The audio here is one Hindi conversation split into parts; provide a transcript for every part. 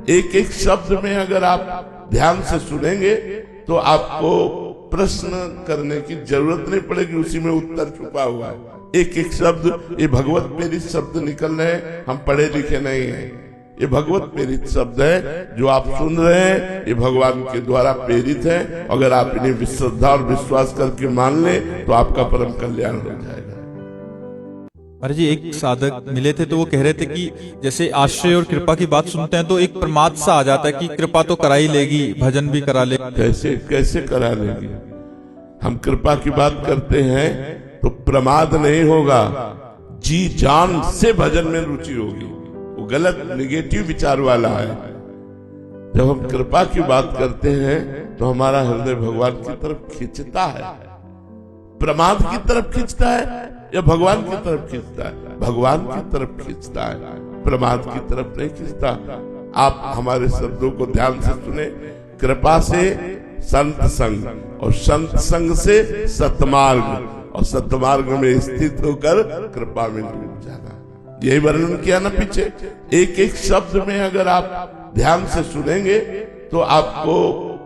एक एक शब्द में अगर आप ध्यान से सुनेंगे तो आपको प्रश्न करने की जरूरत नहीं पड़ेगी, उसी में उत्तर छुपा हुआ है। एक एक शब्द ये भगवत प्रेरित शब्द निकल रहे हैं, हम पढ़े लिखे नहीं हैं। ये भगवत प्रेरित शब्द है जो आप सुन रहे हैं, ये भगवान के द्वारा प्रेरित है। अगर आप इन्हें श्रद्धा और विश्वास करके मान लें तो आपका परम कल्याण हो जाएगा। महाराज जी, एक साधक मिले थे तो वो कह रहे थे कि जैसे आश्रय और कृपा की बात सुनते हैं तो एक प्रमाद सा आ जाता है कि कृपा तो करा ही लेगी, भजन भी करा लेगी। कैसे कैसे करा लेगी? हम कृपा की बात करते हैं तो प्रमाद नहीं होगा, जी जान से भजन में रुचि होगी। वो गलत निगेटिव विचार वाला है। जब हम कृपा की बात करते हैं तो हमारा हृदय भगवान की तरफ खींचता है। प्रमाद की तरफ खींचता है या भगवान की तरफ खींचता है? भगवान की तरफ खींचता है, प्रमाद की तरफ नहीं खींचता। आप हमारे शब्दों को ध्यान से सुने। कृपा से संत संग, और संत संग से सतमार्ग, और सतमार्ग में स्थित होकर कृपा में डूब जाना। यही वर्णन किया ना पीछे। एक एक शब्द में अगर आप ध्यान से सुनेंगे तो आपको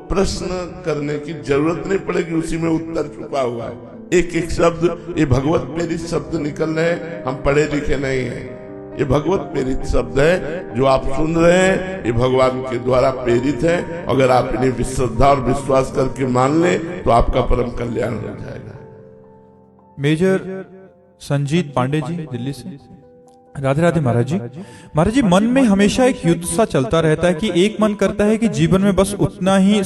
प्रश्न करने की जरूरत नहीं पड़ेगी, उसी में उत्तर छुपा हुआ है। एक एक शब्द ये भगवत प्रेरित शब्द निकल रहे हैं, हम पढ़े लिखे नहीं हैं। ये भगवत प्रेरित शब्द है जो आप सुन रहे हैं, ये भगवान के द्वारा प्रेरित है। अगर आप इन्हें श्रद्धा और विश्वास करके मान लें तो आपका परम कल्याण हो जाएगा। मेजर संजीत पांडे जी, दिल्ली से। राधे राधे महाराज जी। महाराज जी, मन में हमेशा एक युद्ध सा चलता रहता है कि एक मन करता है कि जीवन में बस उतना ही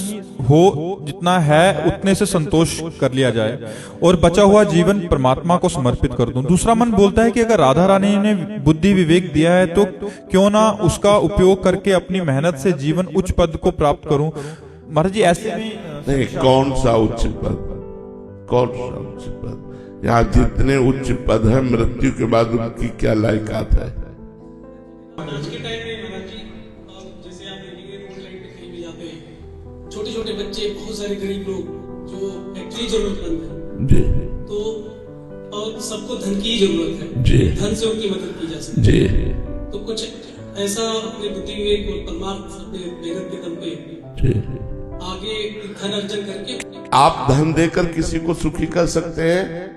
हो जितना है, उतने से संतोष कर लिया जाए और बचा हुआ जीवन परमात्मा को समर्पित कर दूं। दूसरा मन बोलता है कि अगर राधा रानी ने बुद्धि विवेक दिया है तो क्यों ना उसका उपयोग करके अपनी मेहनत से जीवन उच्च पद को प्राप्त करूं। महाराज जी, ऐसे में नहीं, कौन सा उच्च पद? कौन सा उच्च पद? यहाँ जितने उच्च पद है, मृत्यु के बाद उनकी क्या लायकात है? आज के टाइम में महाराज जी, जैसे आप देखेंगे रोड लाइट पे कहीं भी जाते हैं, छोटे छोटे बच्चे, बहुत सारे गरीब लोग जो एक्चुअली जरूरतमंद है जी, तो और सबको धन की जरूरत है जी, धन से उनकी मदद की जा सकती जी। है। तो कुछ ऐसा अपने बुद्धि विवेक और परमार्थ अपने मेहनत के दम पे जी आगे धन अर्जन करके आप धन देकर किसी को सुखी कर सकते हैं?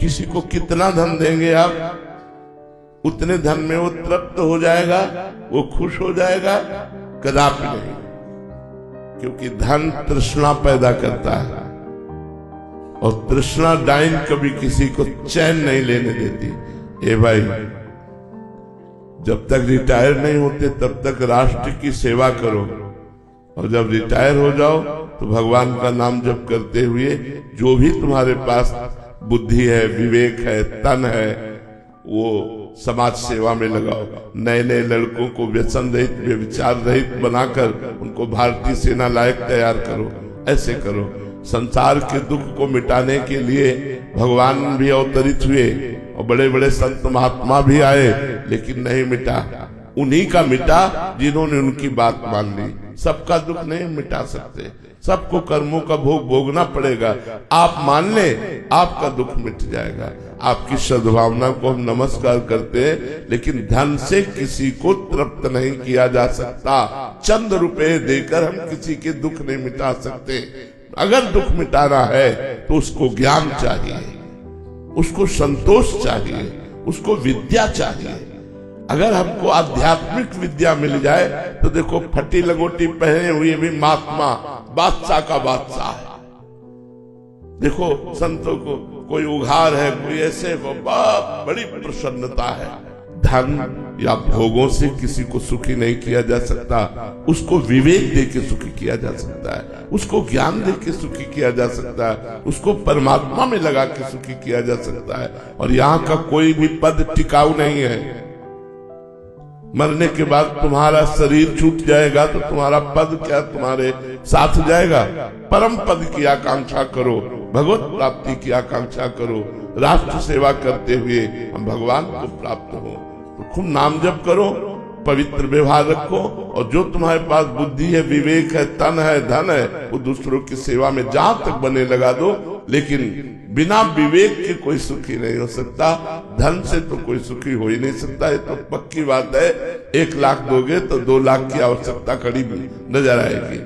किसी को कितना धन देंगे आप, उतने धन में वो तृप्त हो जाएगा, वो खुश हो जाएगा? कदापि नहीं, क्योंकि धन तृष्णा पैदा करता है और तृष्णा डाइन कभी किसी को चैन नहीं लेने देती। ए भाई, जब तक रिटायर नहीं होते तब तक राष्ट्र की सेवा करो, और जब रिटायर हो जाओ तो भगवान का नाम जप करते हुए जो भी तुम्हारे पास बुद्धि है, विवेक है, तन है, वो समाज सेवा में लगाओ। नए नए लड़कों को व्यसन रहित, व्यभिचार रहित बनाकर उनको भारतीय सेना लायक तैयार करो। ऐसे करो। संसार के दुख को मिटाने के लिए भगवान भी अवतरित हुए और बड़े बड़े संत महात्मा भी आए, लेकिन नहीं मिटा। उन्हीं का मिटा जिन्होंने उनकी बात मान ली। सबका दुख नहीं मिटा सकते, सबको कर्मों का भोग भोगना पड़ेगा। आप मान ले, आपका दुख मिट जाएगा। आपकी सद्भावना को हम नमस्कार करते हैं, लेकिन धन से किसी को तृप्त नहीं किया जा सकता। चंद रुपए देकर हम किसी के दुख नहीं मिटा सकते। अगर दुख मिटाना है तो उसको ज्ञान चाहिए, उसको संतोष चाहिए, उसको विद्या चाहिए। अगर हमको आध्यात्मिक विद्या मिल जाए तो देखो, फटी लगोटी पहने हुए भी महात्मा बादशाह का बादशाह है। देखो संतों को, कोई उघार है, कोई ऐसे, बड़ी प्रसन्नता है। धन या भोगों से किसी को सुखी नहीं किया जा सकता, उसको विवेक दे के सुखी किया जा सकता है, उसको ज्ञान दे के सुखी किया जा सकता है, उसको परमात्मा में लगा के सुखी किया जा सकता है। और यहाँ का कोई भी पद टिकाऊ नहीं है। मरने के बाद तुम्हारा शरीर छूट जाएगा तो तुम्हारा पद क्या तुम्हारे साथ जाएगा? परम पद की आकांक्षा करो, भगवत प्राप्ति की आकांक्षा करो। राष्ट्र सेवा करते हुए हम भगवान को प्राप्त हो। तो खूब नाम जप करो, पवित्र व्यवहार रखो, और जो तुम्हारे पास बुद्धि है, विवेक है, तन है, धन है, वो दूसरों की सेवा में जहां तक बने लगा दो। लेकिन बिना विवेक के कोई सुखी नहीं हो सकता। धन से तो कोई सुखी हो ही नहीं सकता, ये तो पक्की बात है। 1 लाख दोगे तो 2 लाख की आवश्यकता खड़ी नजर आएगी,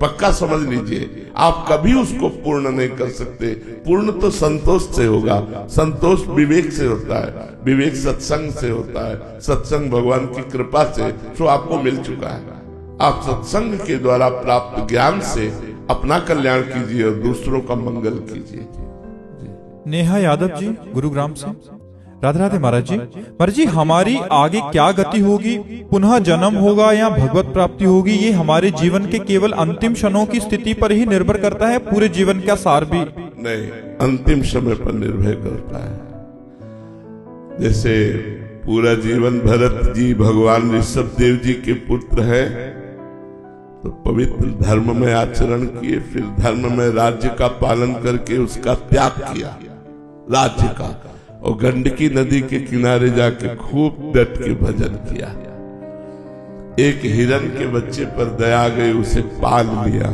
पक्का समझ लीजिए। आप कभी उसको पूर्ण नहीं कर सकते। पूर्ण तो संतोष से होगा, संतोष विवेक से होता है, विवेक सत्संग से होता है, सत्संग भगवान की कृपा से जो आपको मिल चुका है। आप सत्संग के द्वारा प्राप्त ज्ञान से अपना कल्याण कीजिए और दूसरों का मंगल कीजिए। नेहा यादव जी गुरुग्राम से, राधे राधे महाराज जी। महाराज जी, हमारी आगे क्या गति होगी? पुनः जन्म होगा या भगवत प्राप्ति होगी? ये हमारे जीवन के केवल अंतिम क्षणों की स्थिति पर ही निर्भर करता है, पूरे जीवन का सार भी नहीं, अंतिम समय पर निर्भर करता है। जैसे पूरा जीवन भरत जी भगवान ऋषभ देव जी के पुत्र हैं, तो पवित्र धर्म में आचरण किए, फिर धर्म में राज्य का पालन करके उसका त्याग किया, राज्य का, और गंडकी नदी के किनारे जाके खूब डट के भजन किया। एक हिरन के बच्चे पर दया गई, उसे पाल लिया,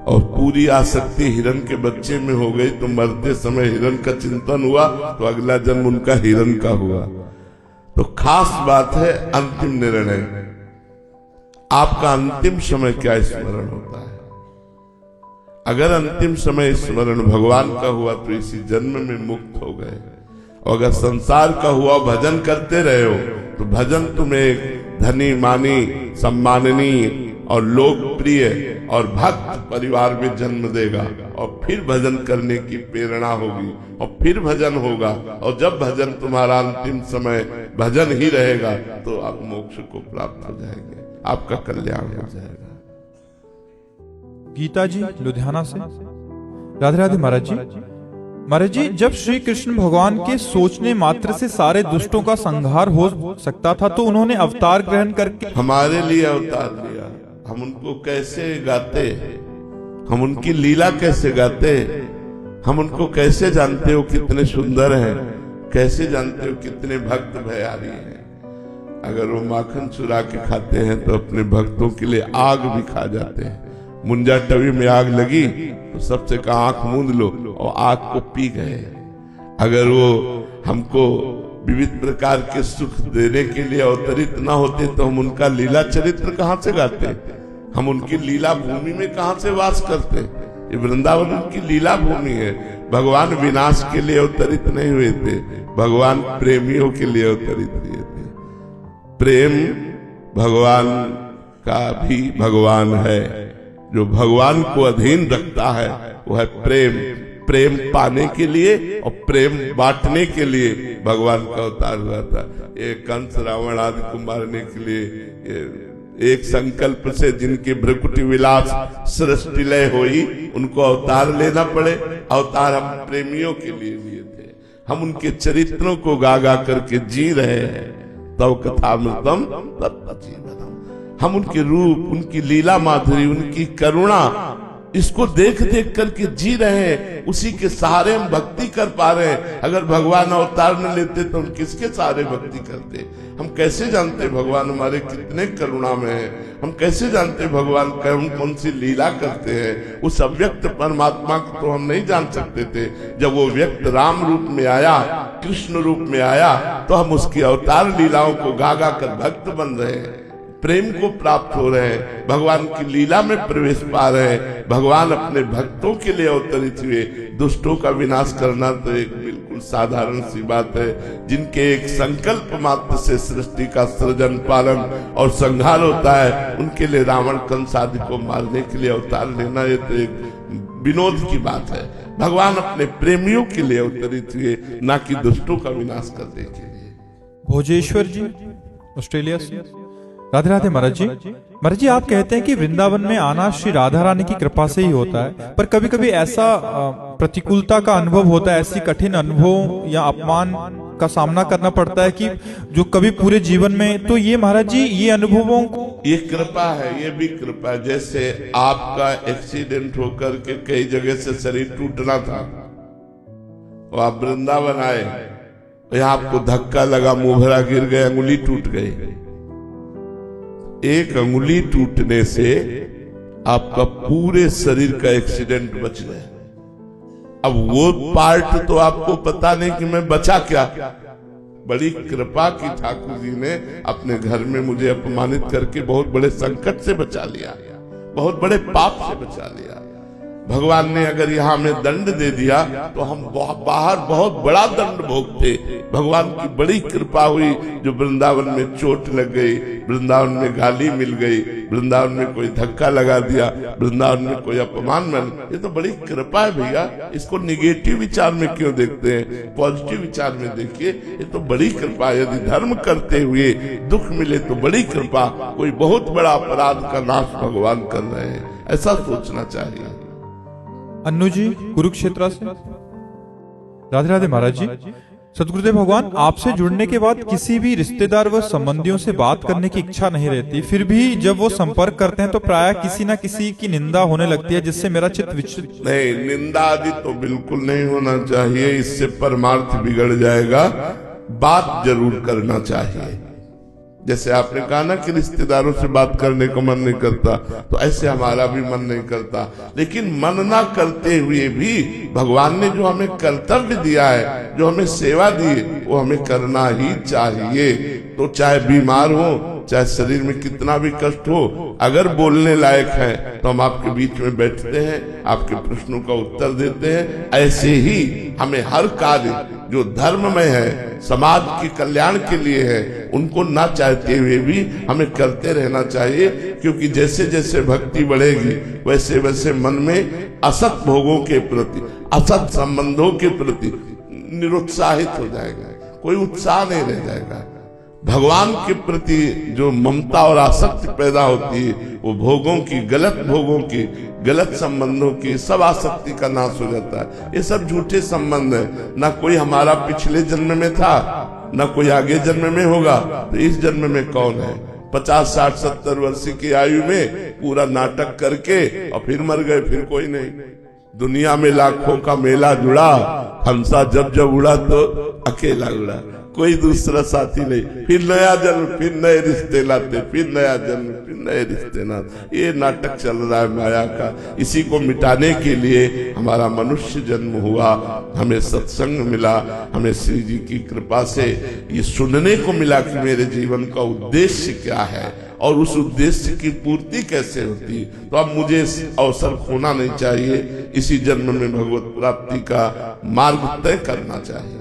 और पूरी आसक्ति हिरन के बच्चे में हो गई, तो मरते समय हिरन का चिंतन हुआ, तो अगला जन्म उनका हिरन का हुआ। तो खास बात है अंतिम निर्णय। आपका अंतिम समय क्या स्मरण होता है? अगर अंतिम समय स्मरण भगवान का हुआ तो इसी जन्म में मुक्त हो गए, और अगर संसार का हुआ भजन करते रहे हो तो भजन तुम्हें धनी मानी सम्माननीय और लोकप्रिय और भक्त परिवार में जन्म देगा, और फिर भजन करने की प्रेरणा होगी, और फिर भजन होगा, और जब भजन तुम्हारा अंतिम समय भजन ही रहेगा तो आप मोक्ष को प्राप्त हो जाएंगे, आपका कल्याण हो जाएगा। गीता जी लुधियाना से, राधे राधे महाराज जी। महाराज जी, जब श्री कृष्ण भगवान के सोचने मात्र से सारे दुष्टों का संहार हो सकता था, तो उन्होंने अवतार ग्रहण करके हमारे लिए अवतार लिया। हम उनको कैसे गाते, हम उनकी लीला कैसे गाते, हम उनको कैसे जानते हो कितने सुंदर हैं, कैसे जानते हो कितने भक्त भयारी हैं। अगर वो माखन चुरा के खाते हैं तो अपने भक्तों के लिए आग भी खा जाते हैं। मुंजा टवी में आग लगी तो सबसे कहा आंख मूंद लो, और आग को पी गए। अगर वो हमको विविध प्रकार के सुख देने के लिए अवतरित ना होते तो हम उनका लीला चरित्र कहाँ से गाते, हम उनकी लीला भूमि में कहाँ से वास करते। ये वृंदावन उनकी लीला भूमि है। भगवान विनाश के लिए अवतरित नहीं हुए थे, भगवान प्रेमियों के लिए अवतरित हुए थे। प्रेम भगवान का भी भगवान है, जो भगवान को अधीन रखता है वो है प्रेम। प्रेम पाने के लिए और प्रेम बांटने के लिए भगवान का अवतार हुआ था। एक कंस रावण आदि को मारने के लिए एक संकल्प से जिनके भ्रकुटी विलास सृष्टि लय हुई, उनको अवतार लेना पड़े। अवतार हम प्रेमियों के लिए लिए थे, हम उनके चरित्रों को गा गा करके जी रहे हैं। तव कथामृतम तत्त जीवनम। हम उनके रूप, उनकी लीला माधुरी, उनकी करुणा, इसको देख देख करके जी रहे हैं, उसी के सहारे हम भक्ति कर पा रहे हैं। अगर भगवान अवतार न लेते तो हम किसके सहारे भक्ति करते? हम कैसे जानते भगवान हमारे कितने करुणा में है? हम कैसे जानते भगवान कौन कौन सी लीला करते हैं? उस अव्यक्त परमात्मा को तो हम नहीं जान सकते थे। जब वो व्यक्त राम रूप में आया, कृष्ण रूप में आया, तो हम उसकी अवतार लीलाओं को गा गा कर भक्त बन रहे हैं, प्रेम को प्राप्त हो रहे हैं, भगवान की लीला में प्रवेश पा रहे हैं। भगवान अपने भक्तों के लिए अवतरित हुए। दुष्टों का विनाश करना तो एक बिल्कुल साधारण सी बात है। जिनके एक संकल्प मात्र से सृष्टि का सृजन, पालन और संहार होता है, उनके लिए रावण कंस आदि को मारने के लिए अवतार लेना ये तो एक विनोद की बात है। भगवान अपने प्रेमियों के लिए अवतरित हुए, ना कि दुष्टों का विनाश करने के लिए। भोजेश्वर जी ऑस्ट्रेलिया से, राधे राधे महाराज जी। महाराज जी, आप कहते हैं कि वृंदावन में आना श्री राधा रानी की कृपा से ही होता है, पर कभी कभी ऐसा प्रतिकूलता का अनुभव होता है, ऐसी कठिन अनुभव या अपमान का सामना करना पड़ता है कि जो कभी पूरे जीवन में, तो ये महाराज जी ये अनुभवों को, ये कृपा है, ये भी कृपा है। जैसे आपका एक्सीडेंट होकर के कई जगह से शरीर टूटना था, और आप वृंदावन आए, यहाँ आपको धक्का लगा, मुंहभरा गिर गए, अंगुली टूट गई। एक अंगुली टूटने से आपका पूरे शरीर का एक्सीडेंट बच गया। अब वो पार्ट तो आपको पता नहीं कि मैं बचा क्या। बड़ी कृपा की ठाकुर जी ने अपने घर में मुझे अपमानित करके बहुत बड़े संकट से बचा लिया, बहुत बड़े पाप से बचा लिया। भगवान ने अगर यहाँ हमें दंड दे दिया तो हम बाहर बहुत बड़ा दंड भोगते। भगवान की बड़ी कृपा हुई जो वृंदावन में चोट लग गई, वृंदावन में गाली मिल गई, वृंदावन में कोई धक्का लगा दिया, वृंदावन में कोई अपमान मिल, ये तो बड़ी कृपा है भैया। इसको निगेटिव विचार में क्यों देखते हैं, पॉजिटिव विचार में देखिए, ये तो बड़ी कृपा। यदि धर्म करते हुए दुख मिले तो बड़ी कृपा, कोई बहुत बड़ा अपराध का नाश भगवान कर रहे हैं, ऐसा सोचना चाहिए। अन्नू जी कुरुक्षेत्र से, राधे राधे महाराज जी। सतगुरुदेव भगवान, आपसे जुड़ने के बाद किसी भी रिश्तेदार व संबंधियों से बात करने की इच्छा नहीं रहती, फिर भी जब वो संपर्क करते हैं तो प्रायः किसी न किसी की निंदा होने लगती है, जिससे मेरा चित्त विचलित। नहीं, निंदा आदि तो बिल्कुल नहीं होना चाहिए, इससे परमार्थ बिगड़ जाएगा। बात जरूर करना चाहिए। जैसे आपने कहा ना कि रिश्तेदारों से बात करने को मन नहीं करता, तो ऐसे हमारा भी मन नहीं करता। लेकिन मन ना करते हुए भी भगवान ने जो हमें कर्तव्य दिया है, जो हमें सेवा दी है, वो हमें करना ही चाहिए। तो चाहे बीमार हो, चाहे शरीर में कितना भी कष्ट हो, अगर बोलने लायक है तो हम आपके बीच में बैठते हैं, आपके प्रश्नों का उत्तर देते हैं। ऐसे ही हमें हर कार्य जो धर्म में है, समाज के कल्याण के लिए है, उनको ना चाहते हुए भी हमें करते रहना चाहिए। क्योंकि जैसे जैसे भक्ति बढ़ेगी वैसे वैसे मन में असत भोगों के प्रति, असत संबंधों के प्रति निरुत्साहित हो जाएगा, कोई उत्साह नहीं रह जाएगा। भगवान के प्रति जो ममता और आसक्ति पैदा होती है, वो भोगों की, गलत भोगों की, गलत संबंधों की, सब आसक्ति का नाश हो जाता है। ये सब झूठे संबंध है, ना कोई हमारा पिछले जन्म में था, ना कोई आगे जन्म में होगा। तो इस जन्म में कौन है? 50, 60, 70 वर्ष की आयु में पूरा नाटक करके और फिर मर गए, फिर कोई नहीं। दुनिया में लाखों का मेला जुड़ा, हंसा जब जब उड़ा तो अकेला उड़ा, कोई दूसरा साथी नहीं। फिर नया जन्म, फिर नए रिश्ते लाते, फिर नया जन्म, फिर नए रिश्ते लाते। ये नाटक चल रहा है माया का। इसी को मिटाने के लिए हमारा मनुष्य जन्म हुआ, हमें सत्संग मिला, हमें श्री जी की कृपा से ये सुनने को मिला कि मेरे जीवन का उद्देश्य क्या है और उस उद्देश्य की पूर्ति कैसे होती। तो अब मुझे इस अवसर खोना नहीं चाहिए, इसी जन्म में भगवत प्राप्ति का मार्ग तय करना चाहिए।